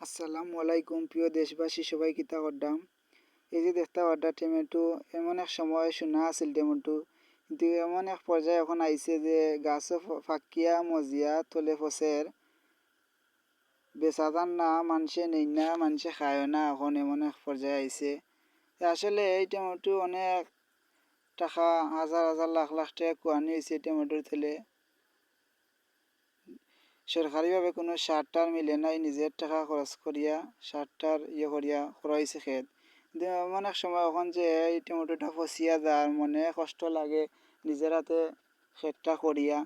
আসসালামু আলাইকুম প্রিয় দেশবাসী সবাই কিতা করদাম। এই যে দেখতে পারডা টমেটো এমন এক সময় শোনা আছিল টমেটো, কিন্তু এমন এক পর্যায়ে এখন আইছে যে গাছও ফাঁকিয়া মজিয়া তলে ফসের বেচাদান না, মানুষে নেই না, মানুষে খায় না, এখন এমন এক পর্যায়ে আইছে। আসলে এই টমেটো অনেক টাকা, হাজার হাজার লাখ লাখ টাকা কুয়ানি হয়েছে টমেটোর তেলে। সরকারিভাবে কোনো সার টার মিলে নাই, নিজের টাকা খরচ করিয়া সার টার করিয়া খরচ খেত। কিন্তু এমন এক সময় এখন যে এই টমেটোটা ফসিয়া যার মনে কষ্ট লাগে, নিজের হাতে ক্ষেতটা করিয়া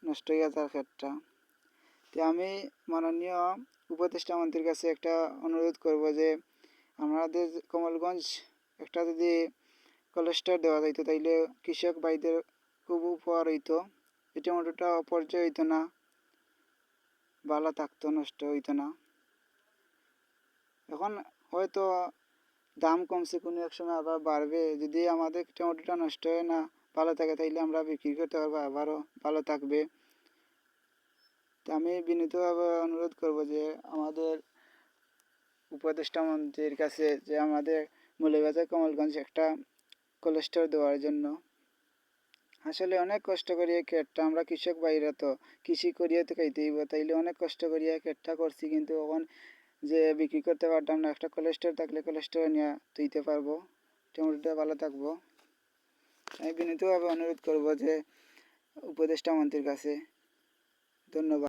নষ্ট হইয়া যার ক্ষেতটা। তো আমি মাননীয় উপদেষ্টা মন্ত্রীর কাছে একটা অনুরোধ করব যে আমাদের কমলগঞ্জ একটা যদি কলেস্টার দেওয়া যাইতো তাইলে কৃষক ভাইদের খুব উপকার হইতো। এই টমেটোটা অপর্যায় হইতো না, ভালো থাকতো, নষ্ট হইতো না। এখন হয়তো দাম কমছে, কোনো এক সময় আবার বাড়বে। যদি আমাদের টমেটোটা নষ্ট হয় না, ভালো থাকে, তাইলে আমরা বিক্রি করতে পারবো, আবারও ভালো থাকবে। তো আমি বিনীতভাবে অনুরোধ করব যে আমাদের উপদেষ্টা মন্ত্রীর কাছে যে আমাদের মৌলভীবাজার কমলগঞ্জ একটা কোল্ড দেওয়ার জন্য। আসলে অনেক কষ্ট করিয়া ক্ষেতটা, আমরা কৃষক ভাইরা তো কৃষি করিয়া তো খাইতে হইব, তাইলে অনেক কষ্ট করিয়া ক্ষেতটা করছি, কিন্তু এখন যে বিক্রি করতে পারতাম না। একটা কোল্ড থাকলে কোল্ড নিয়ে তুইতে পারবো, টমেটোটা ভালো থাকবো। আমি বিনীতভাবে অনুরোধ করব যে উপদেষ্টা মন্ত্রীর কাছে। ধন্যবাদ।